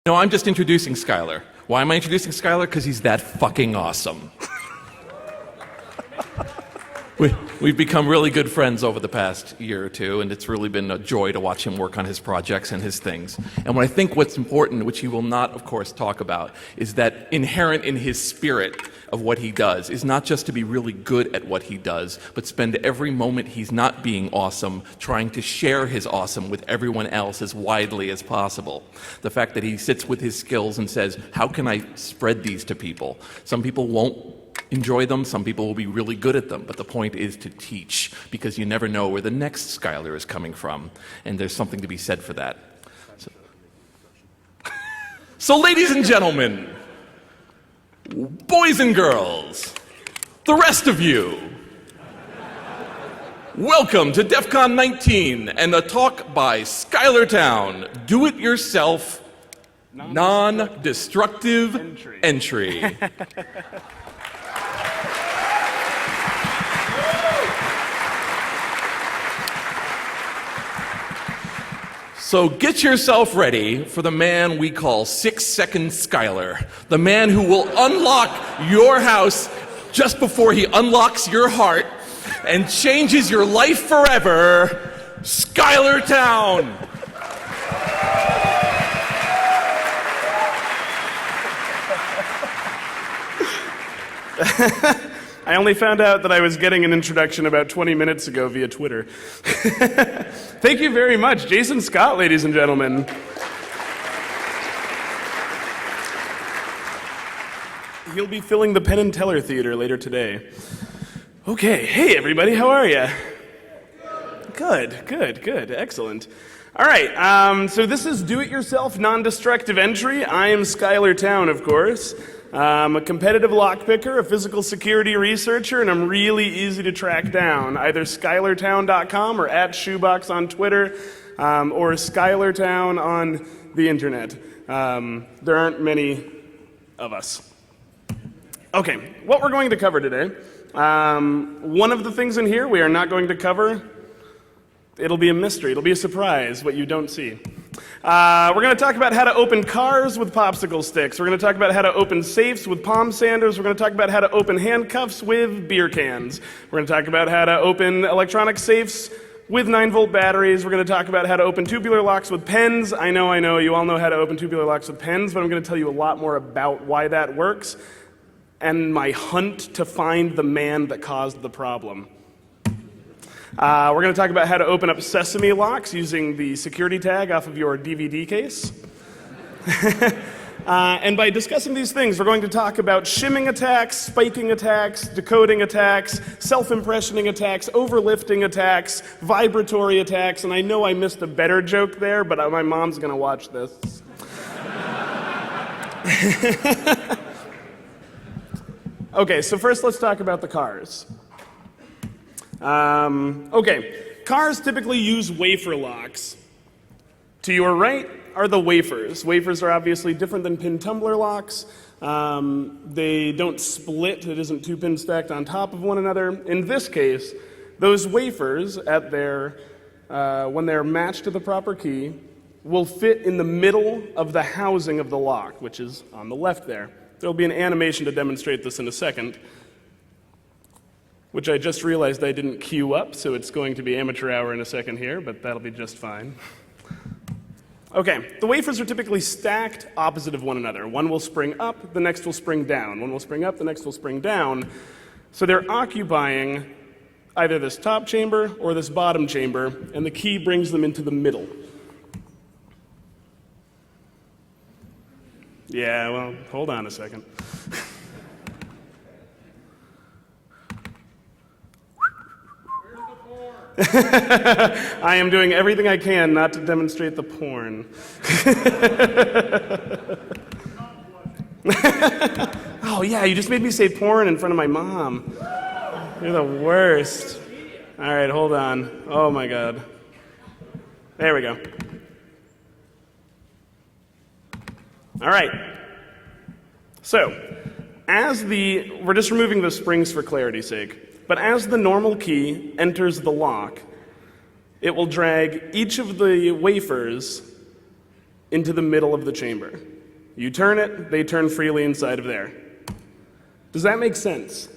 No, I'm just introducing Skylar. Why am I introducing Skylar? Because he's that fucking awesome. We've become really good friends over the past year or two, and it's really been a joy to watch him work on his projects and his things. And what I think what's important, which he will not, of course, talk about, is that inherent in his spirit of what he does is not just to be really good at what he does, but spend every moment he's not being awesome trying to share his awesome with everyone else as widely as possible. The fact that he sits with his skills and says, how can I spread these to people? Some people won't enjoy them, some people will be really good at them, but the point is to teach, because you never know where the next Skylar is coming from, and there's something to be said for that. So ladies and gentlemen, boys and girls, the rest of you, welcome to DEFCON 19 and the talk by Skylar Town, Do-It-Yourself, Non-Destructive Entry. So get yourself ready for the man we call 6 Second Skylar, the man who will unlock your house just before he unlocks your heart and changes your life forever, Skylar Town. I only found out that I was getting an introduction about 20 minutes ago via Twitter. Thank you very much. Jason Scott, ladies and gentlemen. He'll be filling the Penn and Teller Theater later today. Okay, hey everybody, how are you? Good, excellent. All right, so this is Do-It-Yourself Non-Destructive Entry. I am Skylar Town, of course. I'm a competitive lockpicker, a physical security researcher, and I'm really easy to track down. Either SkylarTown.com or @Shoebox on Twitter, or SkylarTown on the internet. There aren't many of us. Okay, what we're going to cover today. One of the things in here we are not going to cover. It'll be a mystery. It'll be a surprise, what you don't see. We're going to talk about how to open cars with popsicle sticks. We're going to talk about how to open safes with palm sanders. We're going to talk about how to open handcuffs with beer cans. We're going to talk about how to open electronic safes with 9-volt batteries. We're going to talk about how to open tubular locks with pens. I know, you all know how to open tubular locks with pens, but I'm going to tell you a lot more about why that works and my hunt to find the man that caused the problem. We're going to talk about how to open up sesame locks using the security tag off of your DVD case. And by discussing these things, we're going to talk about shimming attacks, spiking attacks, decoding attacks, self-impressioning attacks, overlifting attacks, vibratory attacks, and I know I missed a better joke there, but my mom's going to watch this. Okay, so first let's talk about the cars. Okay, cars typically use wafer locks. To your right are the wafers. Wafers are obviously different than pin tumbler locks. They don't split. It isn't 2 pins stacked on top of one another. In this case, those wafers at their, when they're matched to the proper key, will fit in the middle of the housing of the lock, which is on the left there. There'll be an animation to demonstrate this in a second, which I just realized I didn't queue up, so it's going to be amateur hour in a second here, but that'll be just fine. Okay, the wafers are typically stacked opposite of one another. One will spring up, the next will spring down. One will spring up, the next will spring down. So they're occupying either this top chamber or this bottom chamber, and the key brings them into the middle. Yeah, well, hold on a second. I am doing everything I can not to demonstrate the porn. Oh yeah, you just made me say porn in front of my mom. You're the worst. All right, hold on. Oh my God. There we go. All right. So, we're just removing the springs for clarity's sake, but as the normal key enters the lock, it will drag each of the wafers into the middle of the chamber. You turn it, they turn freely inside of there. Does that make sense?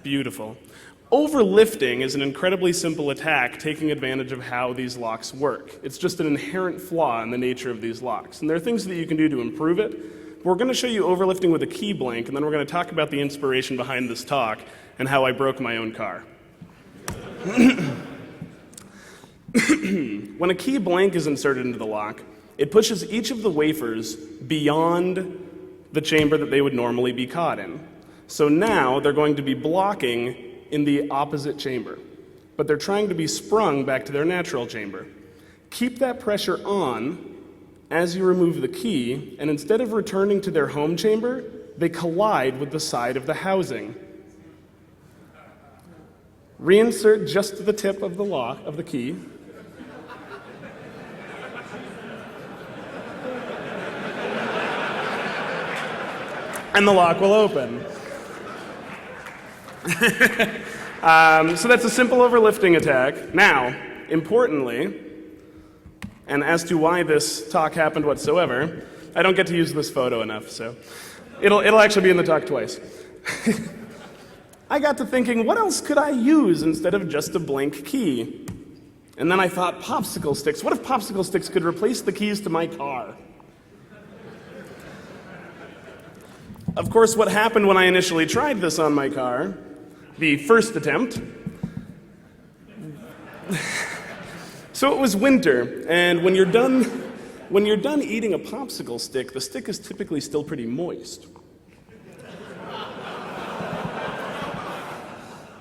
Beautiful. Overlifting is an incredibly simple attack taking advantage of how these locks work. It's just an inherent flaw in the nature of these locks. And there are things that you can do to improve it. We're going to show you overlifting with a key blank, and then we're going to talk about the inspiration behind this talk and how I broke my own car. When a key blank is inserted into the lock, it pushes each of the wafers beyond the chamber that they would normally be caught in. So now they're going to be blocking in the opposite chamber, but they're trying to be sprung back to their natural chamber. Keep that pressure on as you remove the key, and instead of returning to their home chamber, they collide with the side of the housing. Reinsert just the tip of the lock of the key. And the lock will open. So that's a simple overlifting attack. Now, importantly, and as to why this talk happened whatsoever, I don't get to use this photo enough, so it'll actually be in the talk twice. I got to thinking, what else could I use instead of just a blank key? And then I thought, popsicle sticks. What if popsicle sticks could replace the keys to my car? Of course, what happened when I initially tried this on my car, the first attempt, so it was winter, and when you're done eating a popsicle stick, the stick is typically still pretty moist.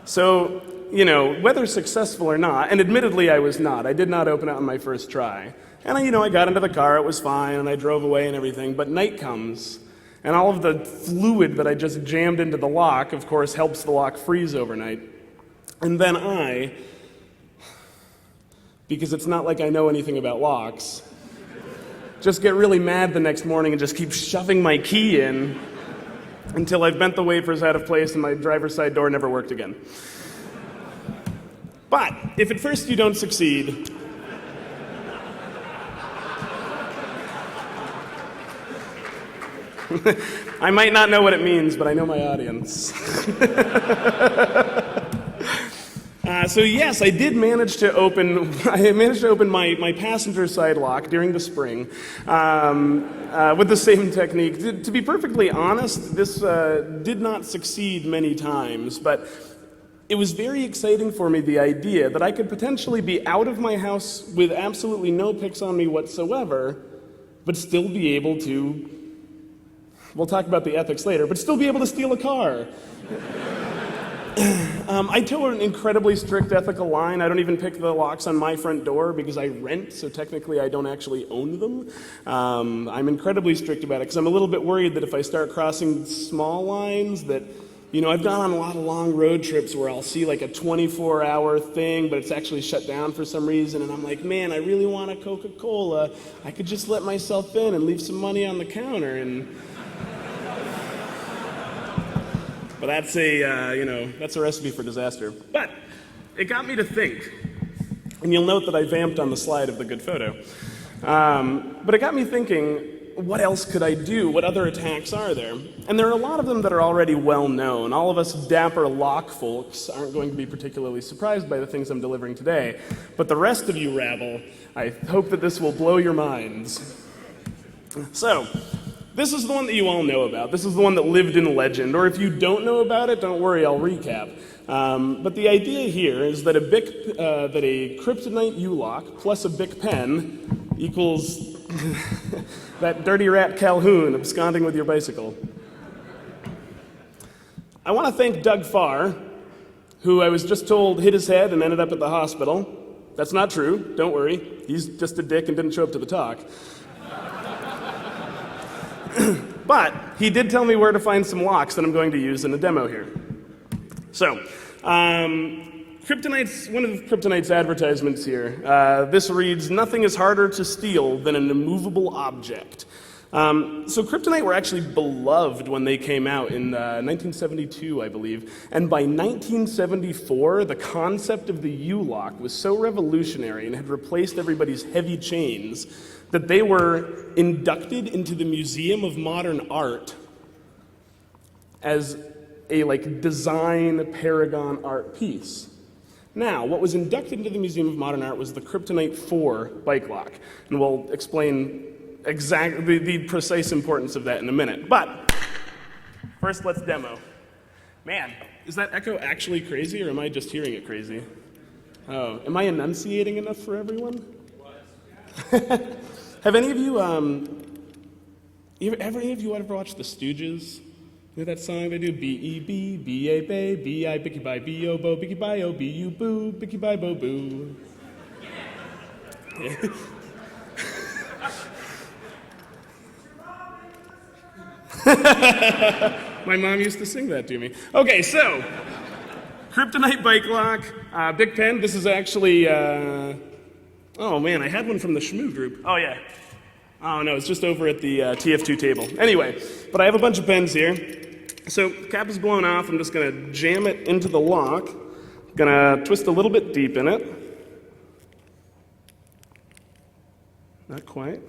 So, whether successful or not, and admittedly I was not. I did not open it on my first try. And I got into the car, it was fine, and I drove away and everything, but night comes, and all of the fluid that I just jammed into the lock, of course, helps the lock freeze overnight. And then because it's not like I know anything about locks, just get really mad the next morning and just keep shoving my key in until I've bent the wafers out of place and my driver's side door never worked again. But if at first you don't succeed, I might not know what it means, but I know my audience. So yes, I did manage to open. I managed to open my passenger side lock during the spring with the same technique. To be perfectly honest, this did not succeed many times, but it was very exciting for me, the idea that I could potentially be out of my house with absolutely no picks on me whatsoever, but still be able to. We'll talk about the ethics later, but still be able to steal a car. I toe an incredibly strict ethical line. I don't even pick the locks on my front door because I rent, so technically I don't actually own them. I'm incredibly strict about it because I'm a little bit worried that if I start crossing small lines that, I've gone on a lot of long road trips where I'll see like a 24-hour thing, but it's actually shut down for some reason, and I'm like, man, I really want a Coca-Cola. I could just let myself in and leave some money on the counter, and... But that's a recipe for disaster. But it got me to think, and you'll note that I vamped on the slide of the good photo. But it got me thinking, what else could I do? What other attacks are there? And there are a lot of them that are already well known. All of us dapper lock folks aren't going to be particularly surprised by the things I'm delivering today. But the rest of you rabble, I hope that this will blow your minds. So, this is the one that you all know about. This is the one that lived in legend. Or if you don't know about it, don't worry, I'll recap. But the idea here is that a kryptonite U-lock plus a Bic pen equals that dirty rat Calhoun absconding with your bicycle. I want to thank Doug Farr, who I was just told hit his head and ended up at the hospital. That's not true, don't worry. He's just a dick and didn't show up to the talk. But he did tell me where to find some locks that I'm going to use in a demo here. So, Kryptonite's, one of Kryptonite's advertisements here. This reads, "Nothing is harder to steal than an immovable object." So Kryptonite were actually beloved when they came out in 1972, I believe. And by 1974, the concept of the U-lock was so revolutionary and had replaced everybody's heavy chains that they were inducted into the Museum of Modern Art as a design paragon art piece. Now, what was inducted into the Museum of Modern Art was the Kryptonite 4 bike lock, and we'll explain exactly the precise importance of that in a minute. But first, let's demo. Man, is that echo actually crazy, or am I just hearing it crazy? Oh, am I enunciating enough for everyone? Have any of you, any of you ever watched The Stooges? You know that song they do? B-E-B, B-A-Bay, B-I, Bicky-Bye, B-O-Bo, Bicky-Bye-O, B-U-Boo, Bicky-Bye-Bo-Boo. My mom used to sing that to me. Okay, so, Kryptonite bike lock, Big Pen. This is actually, oh man, I had one from the Shmoo group. Oh yeah. Oh no, it's just over at the TF2 table. Anyway, but I have a bunch of pens here. So, cap is blown off. I'm just gonna jam it into the lock. Gonna twist a little bit deep in it. Not quite.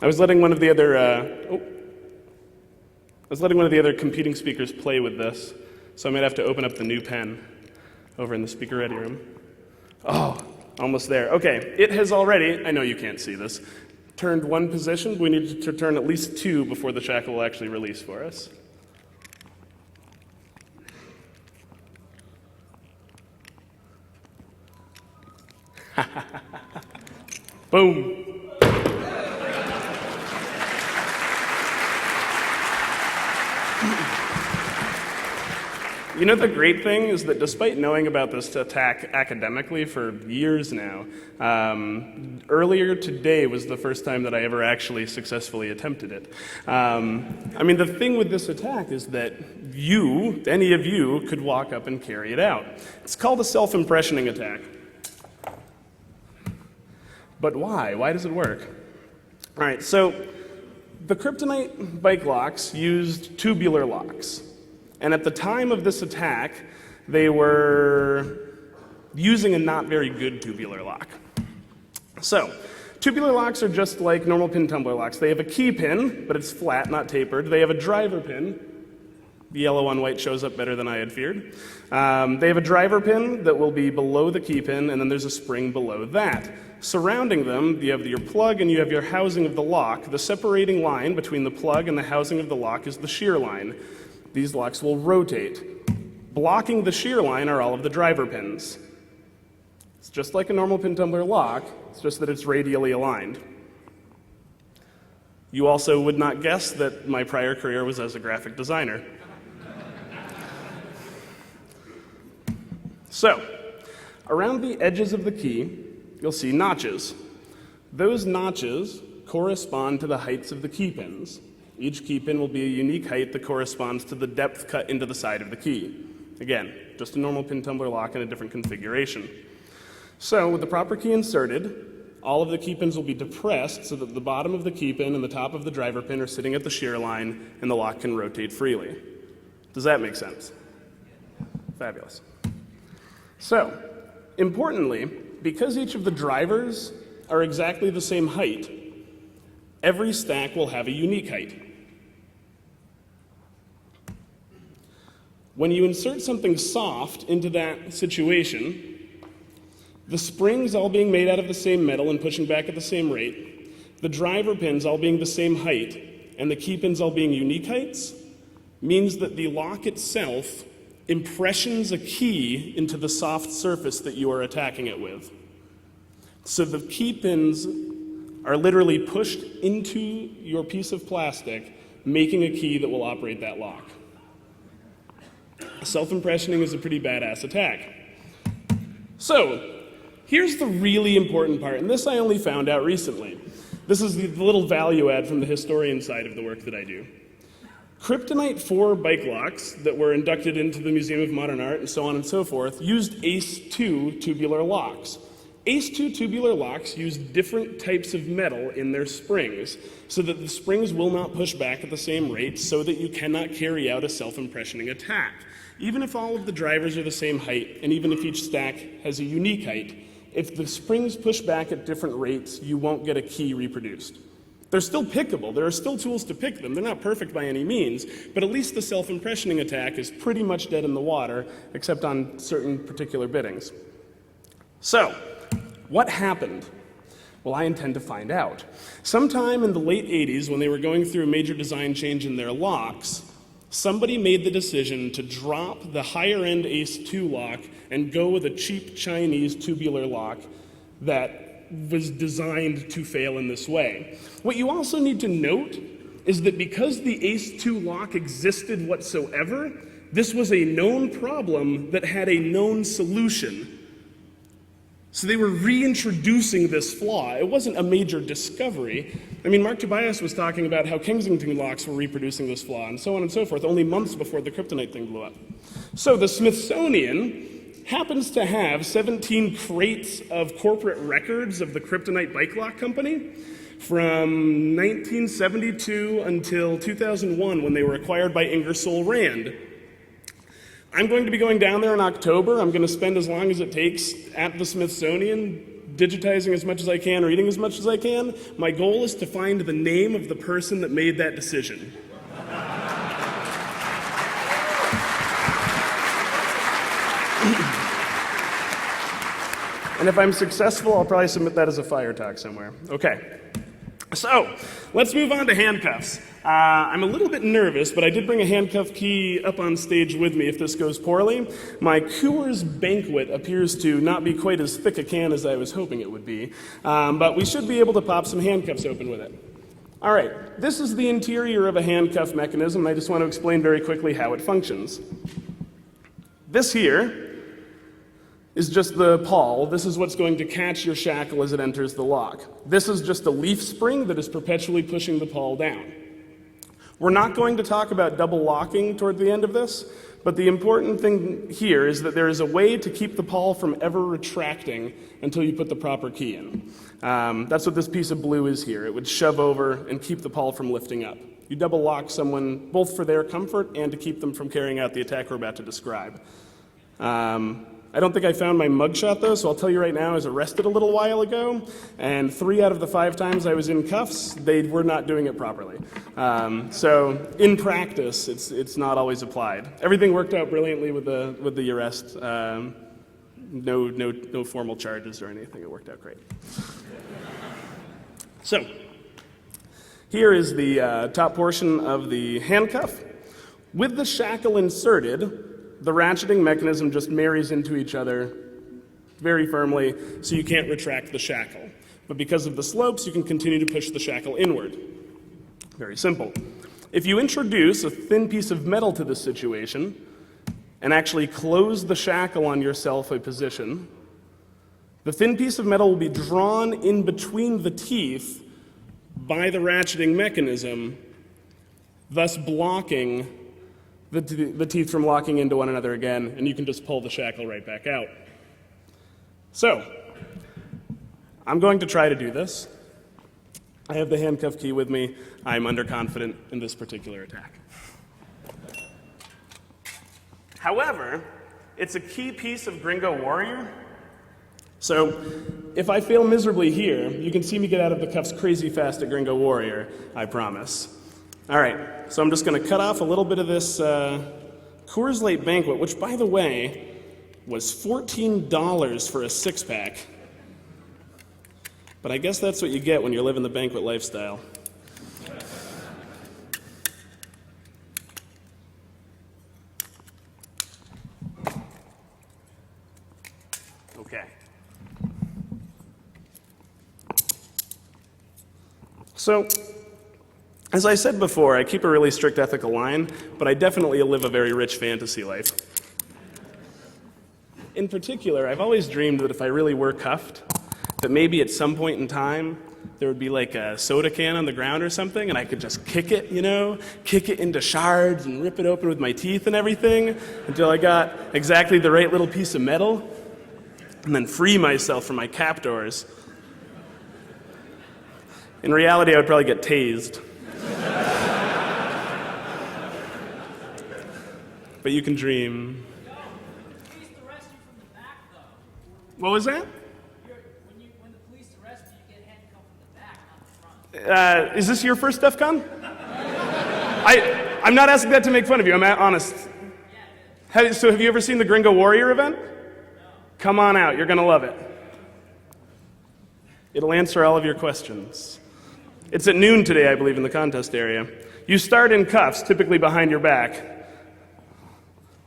I was letting one of the other competing speakers play with this, so I might have to open up the new pen over in the speaker ready room. Oh, almost there. Okay, it has already, I know you can't see this, turned one position. We need to turn at least two before the shackle will actually release for us. Boom. You know, the great thing is that despite knowing about this attack academically for years now, earlier today was the first time that I ever actually successfully attempted it. I mean, the thing with this attack is that any of you, could walk up and carry it out. It's called a self-impressioning attack. But why? Why does it work? All right, so the Kryptonite bike locks used tubular locks. And at the time of this attack, they were using a not very good tubular lock. So, tubular locks are just like normal pin tumbler locks. They have a key pin, but it's flat, not tapered. They have a driver pin. The yellow on white shows up better than I had feared. They have a driver pin that will be below the key pin, and then there's a spring below that. Surrounding them, you have your plug and you have your housing of the lock. The separating line between the plug and the housing of the lock is the shear line. These locks will rotate. Blocking the shear line are all of the driver pins. It's just like a normal pin tumbler lock, it's just that it's radially aligned. You also would not guess that my prior career was as a graphic designer. So, around the edges of the key, you'll see notches. Those notches correspond to the heights of the key pins. Each key pin will be a unique height that corresponds to the depth cut into the side of the key. Again, just a normal pin tumbler lock in a different configuration. So, with the proper key inserted, all of the key pins will be depressed so that the bottom of the key pin and the top of the driver pin are sitting at the shear line and the lock can rotate freely. Does that make sense? Fabulous. So, importantly, because each of the drivers are exactly the same height, every stack will have a unique height. When you insert something soft into that situation, the springs all being made out of the same metal and pushing back at the same rate, the driver pins all being the same height, and the key pins all being unique heights, means that the lock itself impressions a key into the soft surface that you are attacking it with. So the key pins are literally pushed into your piece of plastic, making a key that will operate that lock. Self-impressioning is a pretty badass attack. So, here's the really important part, and this I only found out recently. This is the little value add from the historian side of the work that I do. Kryptonite 4 bike locks that were inducted into the Museum of Modern Art and so on and so forth used ACE-2 tubular locks. ACE-2 tubular locks use different types of metal in their springs so that the springs will not push back at the same rate so that you cannot carry out a self-impressioning attack. Even if all of the drivers are the same height and even if each stack has a unique height, if the springs push back at different rates, you won't get a key reproduced. They're still pickable. There are still tools to pick them. They're not perfect by any means, but at least the self-impressioning attack is pretty much dead in the water, except on certain particular biddings. So, what happened? Well, I intend to find out. Sometime in the late 80s, when they were going through a major design change in their locks, somebody made the decision to drop the higher-end Ace-2 lock and go with a cheap Chinese tubular lock that was designed to fail in this way. What you also need to note is that because the Ace-2 lock existed whatsoever, this was a known problem that had a known solution. So they were reintroducing this flaw. It wasn't a major discovery. I mean, Mark Tobias was talking about how Kensington locks were reproducing this flaw, and so on and so forth, only months before the kryptonite thing blew up. So the Smithsonian happens to have 17 crates of corporate records of the Kryptonite Bike Lock Company from 1972 until 2001, when they were acquired by Ingersoll Rand. I'm going to be going down there in October. I'm going to spend as long as it takes at the Smithsonian, digitizing as much as I can, reading as much as I can. My goal is to find the name of the person that made that decision. And if I'm successful, I'll probably submit that as a fire talk somewhere. Okay. So, let's move on to handcuffs. I'm a little bit nervous, but I did bring a handcuff key up on stage with me if this goes poorly. My Coors Banquet appears to not be quite as thick a can as I was hoping it would be, but we should be able to pop some handcuffs open with it. All right, this is the interior of a handcuff mechanism. I just want to explain very quickly how it functions. This here is just the pawl. This is what's going to catch your shackle as it enters the lock. This is just a leaf spring that is perpetually pushing the pawl down. We're not going to talk about double locking toward the end of this, but the important thing here is that there is a way to keep the pawl from ever retracting until you put the proper key in. That's what this piece of blue is here. It would shove over and keep the pawl from lifting up. You double lock someone both for their comfort and to keep them from carrying out the attack we're about to describe. I don't think I found my mugshot, though, so I'll tell you right now, I was arrested a little while ago, and 3 out of the 5 times I was in cuffs, they were not doing it properly. So in practice, it's not always applied. Everything worked out brilliantly with the arrest. No formal charges or anything. It worked out great. So here is the top portion of the handcuff. With the shackle inserted, the ratcheting mechanism just marries into each other very firmly, so you can't retract the shackle. But because of the slopes, you can continue to push the shackle inward. Very simple. If you introduce a thin piece of metal to this situation and actually close the shackle on yourself a position, the thin piece of metal will be drawn in between the teeth by the ratcheting mechanism, thus blocking the teeth from locking into one another again, and you can just pull the shackle right back out. So, I'm going to try to do this. I have the handcuff key with me. I'm underconfident in this particular attack. However, it's a key piece of Gringo Warrior. So, if I fail miserably here, you can see me get out of the cuffs crazy fast at Gringo Warrior, I promise. All right, so I'm just going to cut off a little bit of this Coors Light Banquet, which, by the way, was $14 for a 6-pack. But I guess that's what you get when you're living the banquet lifestyle. Okay. So, as I said before, I keep a really strict ethical line, but I definitely live a very rich fantasy life. In particular, I've always dreamed that if I really were cuffed, that maybe at some point in time, there would be like a soda can on the ground or something, and I could just kick it, kick it into shards and rip it open with my teeth and everything until I got exactly the right little piece of metal, and then free myself from my captors. In reality, I would probably get tased. But you can dream. Chase the rescue from the back, though. What was that? You Is this your first DEFCON? I'm not asking that to make fun of you, I'm honest. So have you ever seen the Gringo Warrior event? Come on out, you're gonna love it. It'll answer all of your questions. It's at noon today, I believe, in the contest area. You start in cuffs, typically behind your back.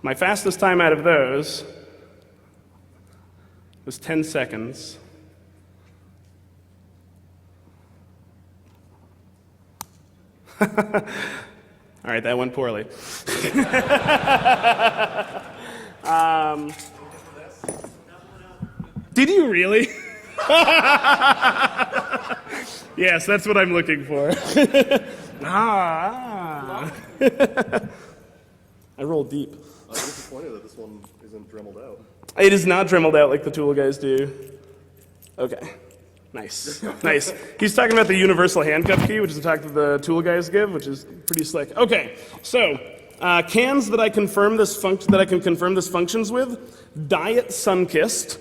My fastest time out of those was 10 seconds. All right, that went poorly. Did you really? Yes, that's what I'm looking for. I rolled deep. I'm disappointed that this one isn't dremeled out. It is not dremeled out like the Tool guys do. Okay. Nice. Nice. He's talking about the universal handcuff key, which is the talk that the Tool guys give, which is pretty slick. Okay, so cans that I can confirm this functions with: Diet Sunkissed.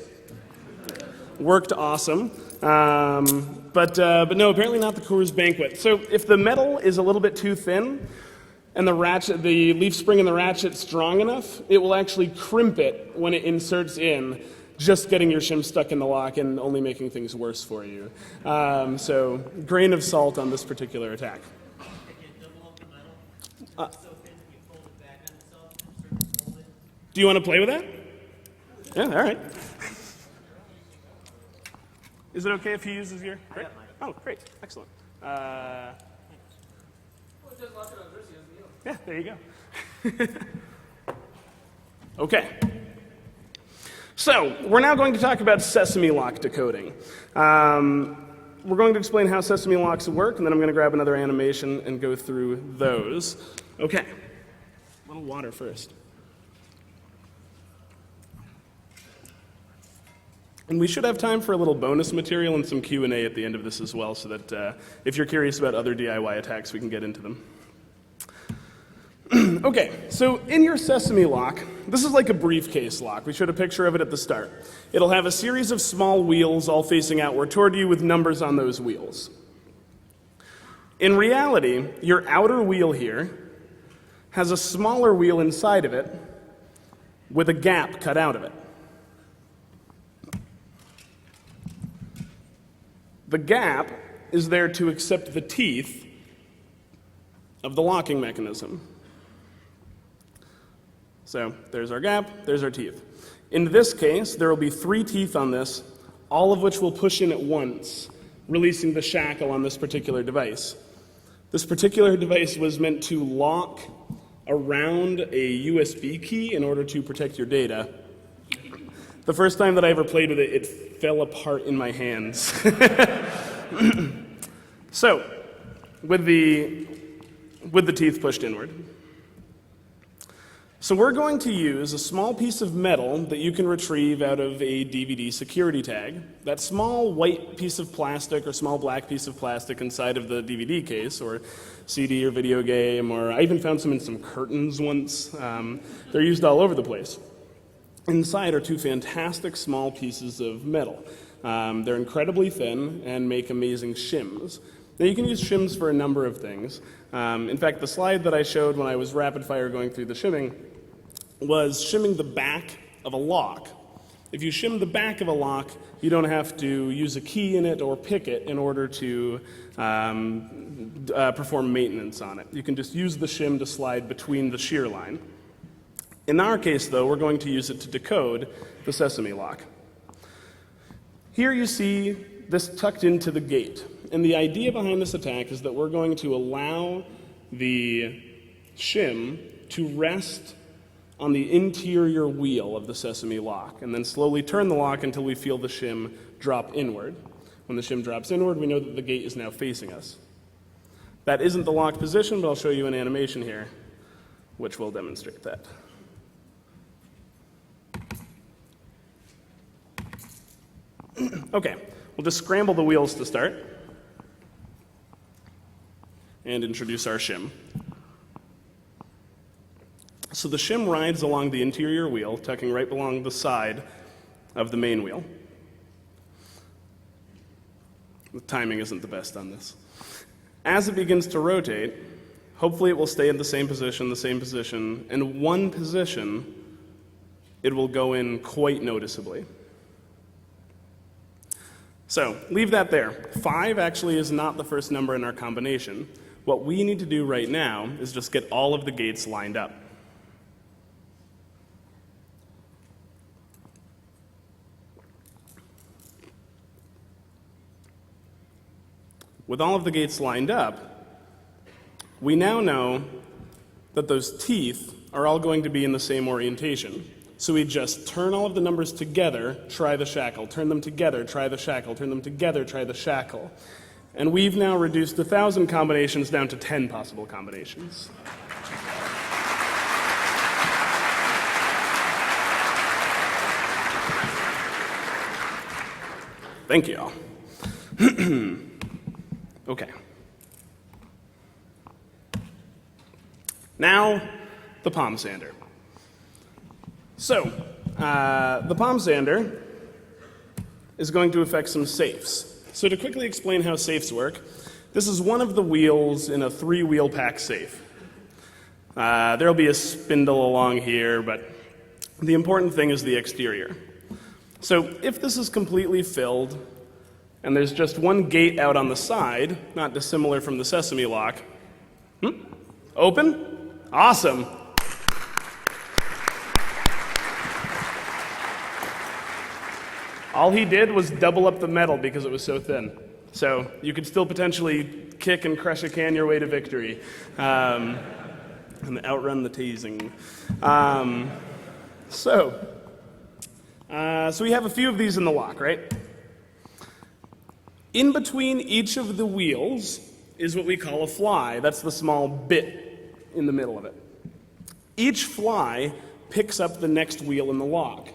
Worked awesome. But no, apparently not the Coors Banquet. So if the metal is a little bit too thin and the leaf spring and the ratchet strong enough, it will actually crimp it when it inserts in, just getting your shim stuck in the lock and only making things worse for you. So grain of salt on this particular attack. Do you want to play with that? Yeah, all right. Is it okay if he uses your? Great. Oh, great, excellent. Yeah, there you go. Okay. So we're now going to talk about sesame lock decoding. We're going to explain how sesame locks work, and then I'm going to grab another animation and go through those. Okay. A little water first. And we should have time for a little bonus material and some Q&A at the end of this as well, so that if you're curious about other DIY attacks, we can get into them. Okay, so in your sesame lock, this is like a briefcase lock. We showed a picture of it at the start. It'll have a series of small wheels all facing outward toward you with numbers on those wheels. In reality, your outer wheel here has a smaller wheel inside of it with a gap cut out of it. The gap is there to accept the teeth of the locking mechanism. So there's our gap, there's our teeth. In this case, there will be 3 teeth on this, all of which will push in at once, releasing the shackle on this particular device. This particular device was meant to lock around a USB key in order to protect your data. The first time that I ever played with it, it fell apart in my hands. So, with the teeth pushed inward. So we're going to use a small piece of metal that you can retrieve out of a DVD security tag. That small white piece of plastic or small black piece of plastic inside of the DVD case, or CD or video game, or I even found some in some curtains once. They're used all over the place. Inside are 2 fantastic small pieces of metal. They're incredibly thin and make amazing shims. Now you can use shims for a number of things. In fact, the slide that I showed when I was rapid fire going through the shimming was shimming the back of a lock. If you shim the back of a lock, you don't have to use a key in it or pick it in order to perform maintenance on it. You can just use the shim to slide between the shear line. In our case, though, we're going to use it to decode the sesame lock. Here you see this tucked into the gate. And the idea behind this attack is that we're going to allow the shim to rest on the interior wheel of the sesame lock, and then slowly turn the lock until we feel the shim drop inward. When the shim drops inward, we know that the gate is now facing us. That isn't the locked position, but I'll show you an animation here, which will demonstrate that. Okay, we'll just scramble the wheels to start and introduce our shim. So the shim rides along the interior wheel, tucking right along the side of the main wheel. The timing isn't the best on this. As it begins to rotate, hopefully it will stay in the same position, and one position it will go in quite noticeably. So, leave that there. 5 actually is not the first number in our combination. What we need to do right now is just get all of the gates lined up. With all of the gates lined up, we now know that those teeth are all going to be in the same orientation. So we just turn all of the numbers together, try the shackle, turn them together, try the shackle, turn them together, try the shackle. And we've now reduced 1,000 combinations down to 10 possible combinations. Thank you all. Okay. Now, the palm sander. So, the palm sander is going to affect some safes. So to quickly explain how safes work, this is one of the wheels in a 3-wheel pack safe. There'll be a spindle along here, but the important thing is the exterior. So if this is completely filled, and there's just one gate out on the side, not dissimilar from the sesame lock. Open? Awesome. All he did was double up the metal because it was so thin. So you could still potentially kick and crush a can your way to victory and outrun the teasing. So we have a few of these in the lock, right? In between each of the wheels is what we call a fly. That's the small bit in the middle of it. Each fly picks up the next wheel in the lock.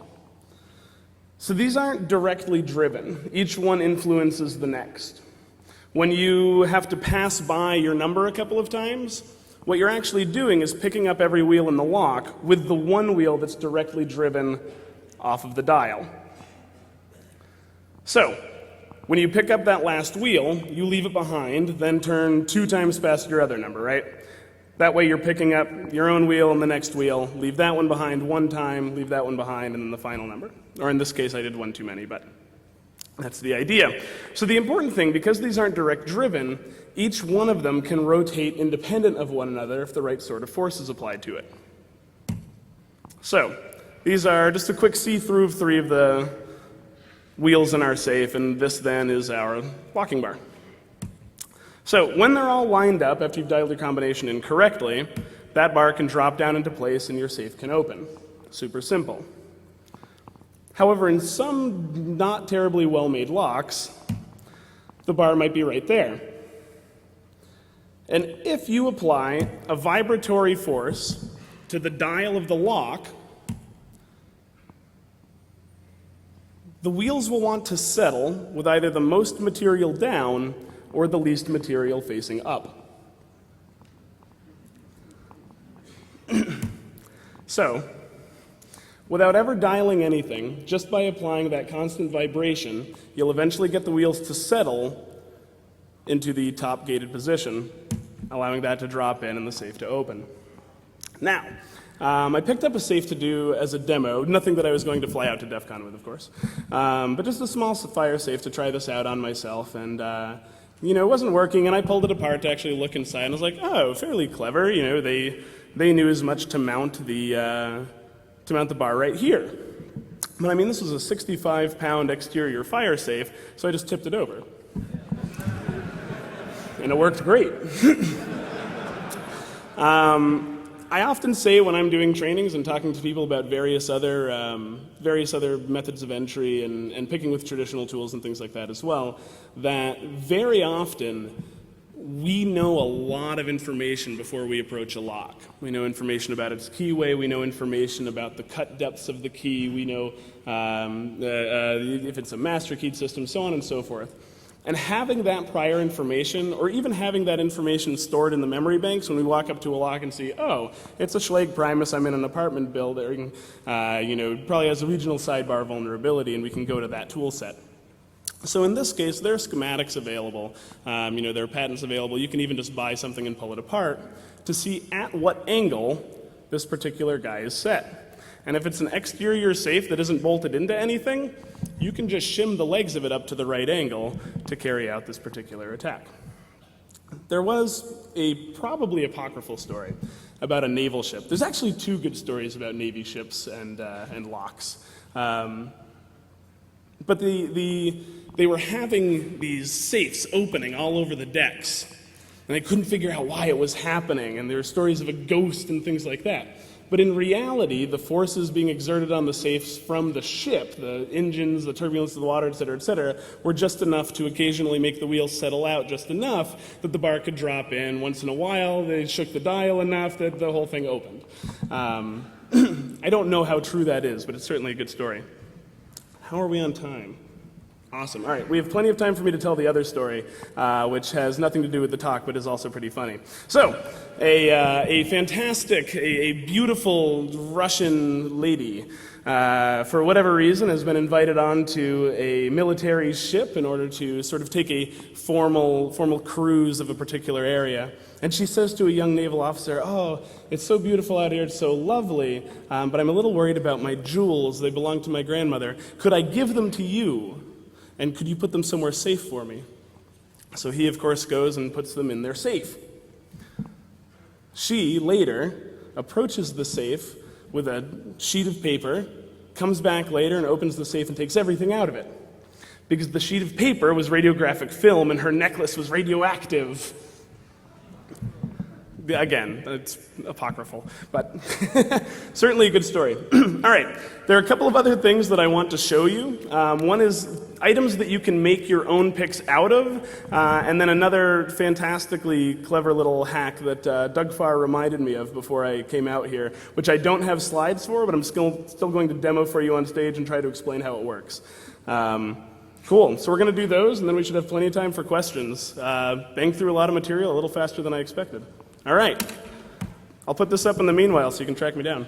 So these aren't directly driven. Each one influences the next. When you have to pass by your number a couple of times, what you're actually doing is picking up every wheel in the lock with the one wheel that's directly driven off of the dial. So, when you pick up that last wheel, you leave it behind, then turn 2 times past your other number, right? That way you're picking up your own wheel and the next wheel, leave that one behind 1 time, leave that one behind, and then the final number. Or in this case, I did 1 too many, but that's the idea. So the important thing, because these aren't direct driven, each one of them can rotate independent of one another if the right sort of force is applied to it. So, these are just a quick see-through of 3 of the wheels in our safe, and this then is our locking bar. So when they're all lined up after you've dialed your combination in correctly, that bar can drop down into place and your safe can open. Super simple. However, in some not terribly well-made locks, the bar might be right there. And if you apply a vibratory force to the dial of the lock, the wheels will want to settle with either the most material down or the least material facing up. So, without ever dialing anything, just by applying that constant vibration, you'll eventually get the wheels to settle into the top gated position, allowing that to drop in and the safe to open. Now, I picked up a safe to do as a demo, nothing that I was going to fly out to DEFCON with, of course, but just a small fire safe to try this out on myself, and it wasn't working, and I pulled it apart to actually look inside, and I was like, oh, fairly clever, they knew as much to mount the bar right here. But I mean, this was a 65-pound exterior fire safe, so I just tipped it over. And it worked great. I often say when I'm doing trainings and talking to people about various other methods of entry and picking with traditional tools and things like that as well, that very often we know a lot of information before we approach a lock. We know information about its keyway, we know information about the cut depths of the key, we know if it's a master keyed system, so on and so forth. And having that prior information, or even having that information stored in the memory banks when we walk up to a lock and see, oh, it's a Schlage Primus, I'm in an apartment building, probably has a regional sidebar vulnerability, and we can go to that tool set. So in this case, there are schematics available. There are patents available. You can even just buy something and pull it apart to see at what angle this particular guy is set. And if it's an exterior safe that isn't bolted into anything, you can just shim the legs of it up to the right angle to carry out this particular attack. There was a probably apocryphal story about a naval ship. There's actually two good stories about Navy ships and locks. But they were having these safes opening all over the decks, and they couldn't figure out why it was happening, and there were stories of a ghost and things like that. But in reality, the forces being exerted on the safes from the ship, the engines, the turbulence of the water, et cetera, were just enough to occasionally make the wheels settle out just enough that the bar could drop in. Once in a while, they shook the dial enough that the whole thing opened. I don't know how true that is, but it's certainly a good story. How are we on time? Awesome. All right, we have plenty of time for me to tell the other story, which has nothing to do with the talk, but is also pretty funny. So, a fantastic, a beautiful Russian lady, for whatever reason, has been invited onto a military ship in order to sort of take a formal cruise of a particular area. And she says to a young naval officer, "Oh, it's so beautiful out here, it's so lovely, but I'm a little worried about my jewels. They belong to my grandmother. Could I give them to you? And could you put them somewhere safe for me?" So he, of course, goes and puts them in their safe. She, later, approaches the safe with a sheet of paper, comes back later and opens the safe and takes everything out of it. Because the sheet of paper was radiographic film and her necklace was radioactive. Again, it's apocryphal, but certainly a good story. All right, there are a couple of other things that I want to show you. One is items that you can make your own picks out of, and then another fantastically clever little hack that Doug Farr reminded me of before I came out here, which I don't have slides for, but I'm still going to demo for you on stage and try to explain how it works. Cool, so we're going to do those, and then we should have plenty of time for questions. Banged through a lot of material a little faster than I expected. All right, I'll put this up in the meanwhile so you can track me down.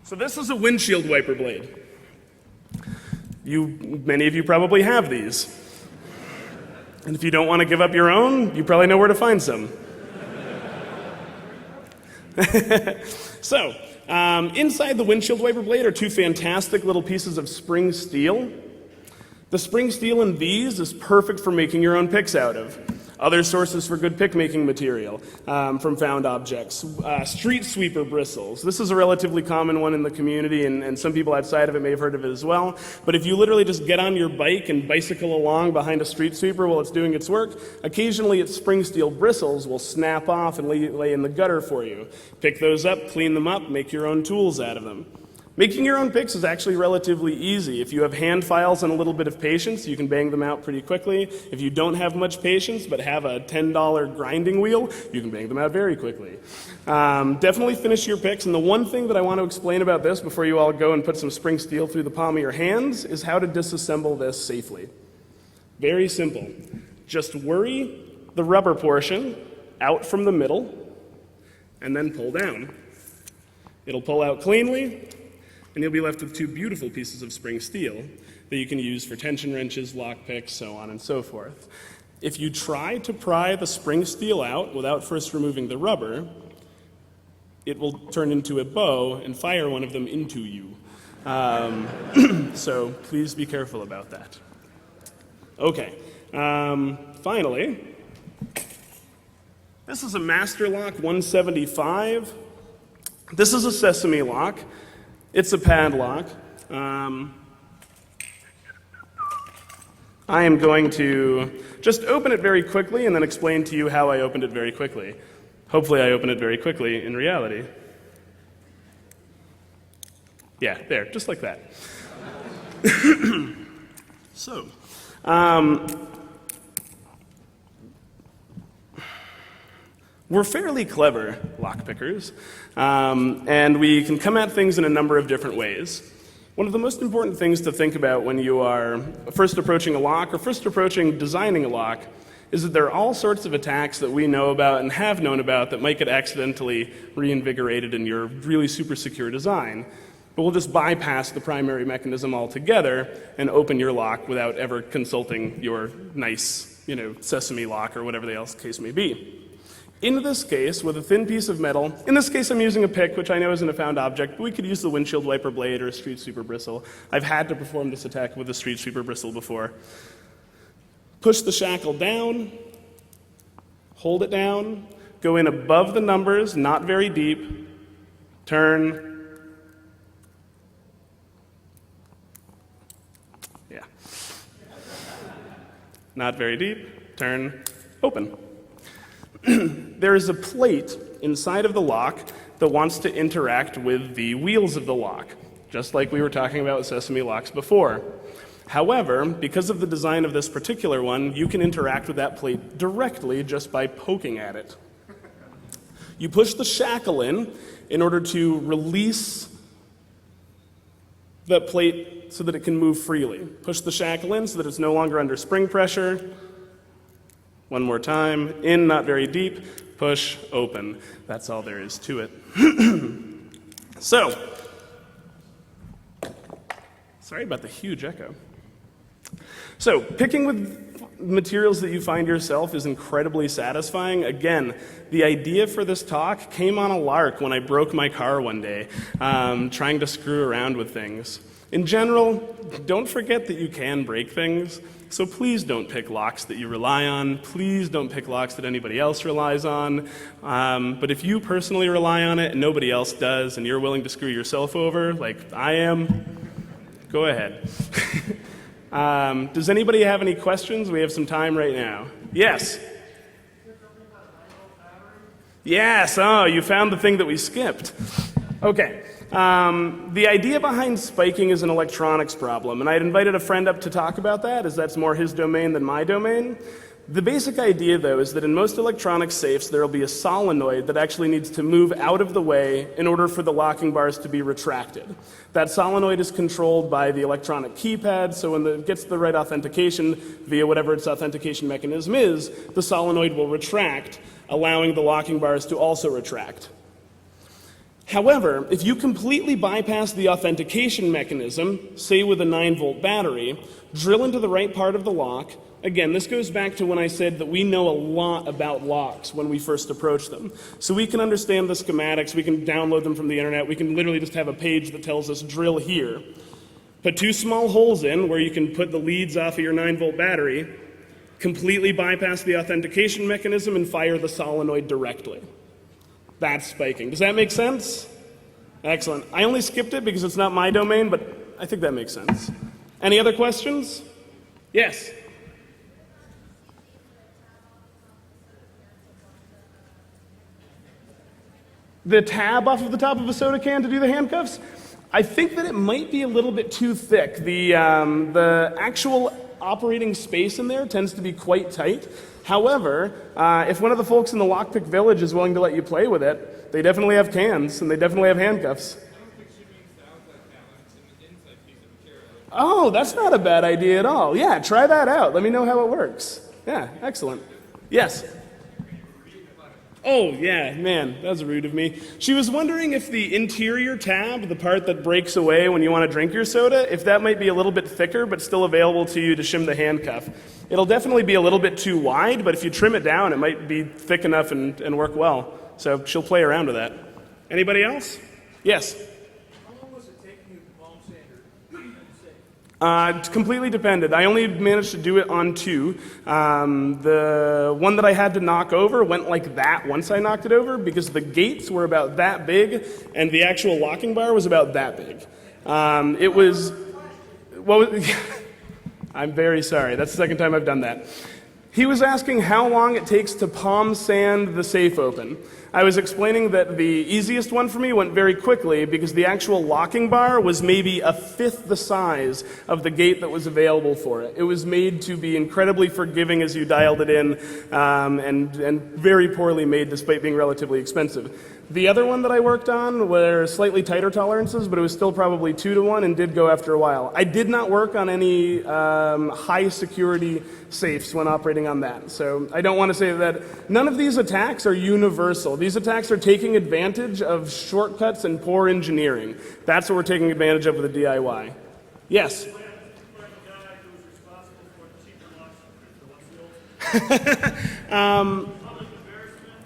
So this is a windshield wiper blade. Many of you probably have these. And if you don't want to give up your own, you probably know where to find some. So, inside the windshield wiper blade are two fantastic little pieces of spring steel. The spring steel in these is perfect for making your own picks out of. Other sources for good pick-making material from found objects. Street sweeper bristles. This is a relatively common one in the community, and some people outside of it may have heard of it as well. But if you literally just get on your bike and bicycle along behind a street sweeper while it's doing its work, occasionally its spring steel bristles will snap off and lay in the gutter for you. Pick those up, clean them up, make your own tools out of them. Making your own picks is actually relatively easy. If you have hand files and a little bit of patience, you can bang them out pretty quickly. If you don't have much patience but have a $10 grinding wheel, you can bang them out very quickly. Definitely finish your picks, and the one thing that I want to explain about this before you all go and put some spring steel through the palm of your hands is how to disassemble this safely. Very simple. Just worry the rubber portion out from the middle and then pull down. It'll pull out cleanly, and you'll be left with two beautiful pieces of spring steel that you can use for tension wrenches, lock picks, so on and so forth. If you try to pry the spring steel out without first removing the rubber, it will turn into a bow and fire one of them into you. So please be careful about that. Okay, finally, this is a Master Lock 175. This is a sesame lock. It's a padlock. I am going to just open it very quickly and then explain to you how I opened it very quickly. Hopefully I open it very quickly in reality. Yeah, there, just like that. So, we're fairly clever lockpickers, and we can come at things in a number of different ways. One of the most important things to think about when you are first approaching a lock or first approaching designing a lock is that there are all sorts of attacks that we know about and have known about that might get accidentally reinvigorated in your really super secure design. But we'll just bypass the primary mechanism altogether and open your lock without ever consulting your nice, sesame lock or whatever the else case may be. In this case, with a thin piece of metal, in this case I'm using a pick, which I know isn't a found object, but we could use the windshield wiper blade or a street sweeper bristle. I've had to perform this attack with a street sweeper bristle before. Push the shackle down, hold it down, go in above the numbers, not very deep, turn. Yeah. Not very deep, turn, open. There is a plate inside of the lock that wants to interact with the wheels of the lock, just like we were talking about with sesame locks before. However, because of the design of this particular one, you can interact with that plate directly just by poking at it. You push the shackle in order to release that plate so that it can move freely. Push the shackle in so that it's no longer under spring pressure. One more time, in, not very deep, push, open. That's all there is to it. So, sorry about the huge echo. So, picking with materials that you find yourself is incredibly satisfying. Again, the idea for this talk came on a lark when I broke my car one day, trying to screw around with things. In general, don't forget that you can break things. So please don't pick locks that you rely on. Please don't pick locks that anybody else relies on. But if you personally rely on it and nobody else does, and you're willing to screw yourself over, like I am, go ahead. Does anybody have any questions? We have some time right now. Yes? Yes, oh, you found the thing that we skipped. Okay. The idea behind spiking is an electronics problem, and I had invited a friend up to talk about that, as that's more his domain than my domain. The basic idea, though, is that in most electronic safes, there will be a solenoid that actually needs to move out of the way in order for the locking bars to be retracted. That solenoid is controlled by the electronic keypad, so when it gets the right authentication via whatever its authentication mechanism is, the solenoid will retract, allowing the locking bars to also retract. However, if you completely bypass the authentication mechanism, say with a 9-volt battery, drill into the right part of the lock. Again, this goes back to when I said that we know a lot about locks when we first approach them. So we can understand the schematics, we can download them from the internet, we can literally just have a page that tells us drill here. Put 2 small holes in where you can put the leads off of your 9-volt battery, completely bypass the authentication mechanism, and fire the solenoid directly. That's spiking. Does that make sense? Excellent. I only skipped it because it's not my domain, but I think that makes sense. Any other questions? Yes? The tab off of the top of a soda can to do the handcuffs? I think that it might be a little bit too thick. The actual operating space in there tends to be quite tight. However, if one of the folks in the lockpick village is willing to let you play with it, they definitely have cans and they definitely have handcuffs. Oh, that's not a bad idea at all. Yeah, try that out. Let me know how it works. Yeah, excellent. Yes? Oh, yeah, man, that was rude of me. She was wondering if the interior tab, the part that breaks away when you want to drink your soda, if that might be a little bit thicker but still available to you to shim the handcuff. It'll definitely be a little bit too wide, but if you trim it down, it might be thick enough and work well. So she'll play around with that. Anybody else? Yes? It completely depended. I only managed to do it on 2. The one that I had to knock over went like that once I knocked it over because the gates were about that big and the actual locking bar was about that big. It was... I'm very sorry. That's the second time I've done that. He was asking how long it takes to palm sand the safe open. I was explaining that the easiest one for me went very quickly because the actual locking bar was maybe 1/5 the size of the gate that was available for it. It was made to be incredibly forgiving as you dialed it in, and very poorly made despite being relatively expensive. The other one that I worked on were slightly tighter tolerances, but it was still probably 2-to-1 and did go after a while. I did not work on any high security safes when operating working on that. So I don't want to say that none of these attacks are universal. These attacks are taking advantage of shortcuts and poor engineering. That's what we're taking advantage of with the DIY. Yes?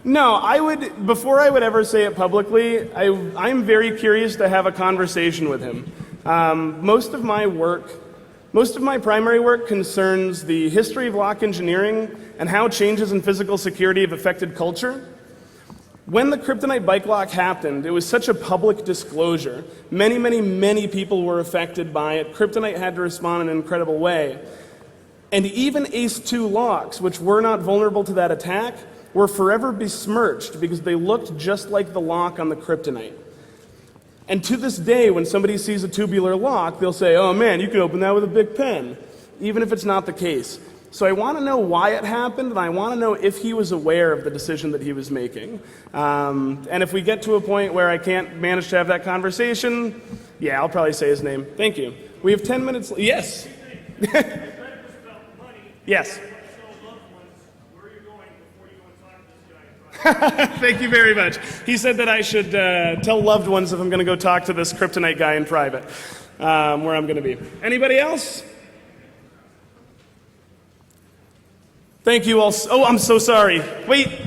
No, before I would ever say it publicly, I'm very curious to have a conversation with him. Most of my primary work concerns the history of lock engineering and how changes in physical security have affected culture. When the kryptonite bike lock happened, it was such a public disclosure. Many people were affected by it. Kryptonite had to respond in an incredible way. And even ACE2 locks, which were not vulnerable to that attack, were forever besmirched because they looked just like the lock on the kryptonite. And to this day, when somebody sees a tubular lock, they'll say, oh man, you can open that with a big pen, even if it's not the case. So I want to know why it happened, and I want to know if he was aware of the decision that he was making. And if we get to a point where I can't manage to have that conversation, yeah, I'll probably say his name. Thank you. We have 10 minutes. Yes. Yes. Thank you very much. He said that I should tell loved ones if I'm going to go talk to this kryptonite guy in private, where I'm going to be. Anybody else? Thank you all. Oh, I'm so sorry. Wait. For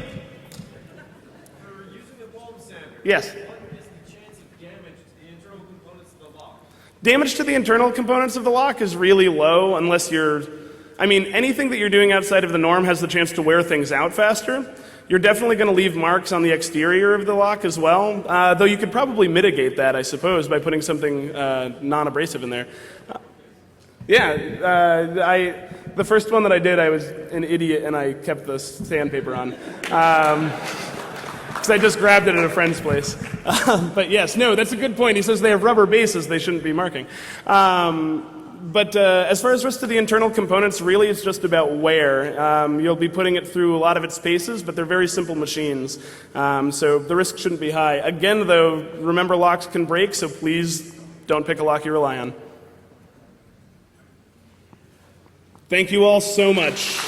using a bulb sander, Yes. what is the chance of damage to the internal components of the lock? Damage to the internal components of the lock is really low unless anything that you're doing outside of the norm has the chance to wear things out faster. You're definitely going to leave marks on the exterior of the lock as well, though you could probably mitigate that, I suppose, by putting something non-abrasive in there. The first one that I did, I was an idiot and I kept the sandpaper on. Because I just grabbed it at a friend's place. But yes, no, that's a good point. He says they have rubber bases, they shouldn't be marking. But as far as risk to the internal components, really it's just about wear. You'll be putting it through a lot of its paces, but they're very simple machines. So the risk shouldn't be high. Again, though, remember locks can break, so please don't pick a lock you rely on. Thank you all so much.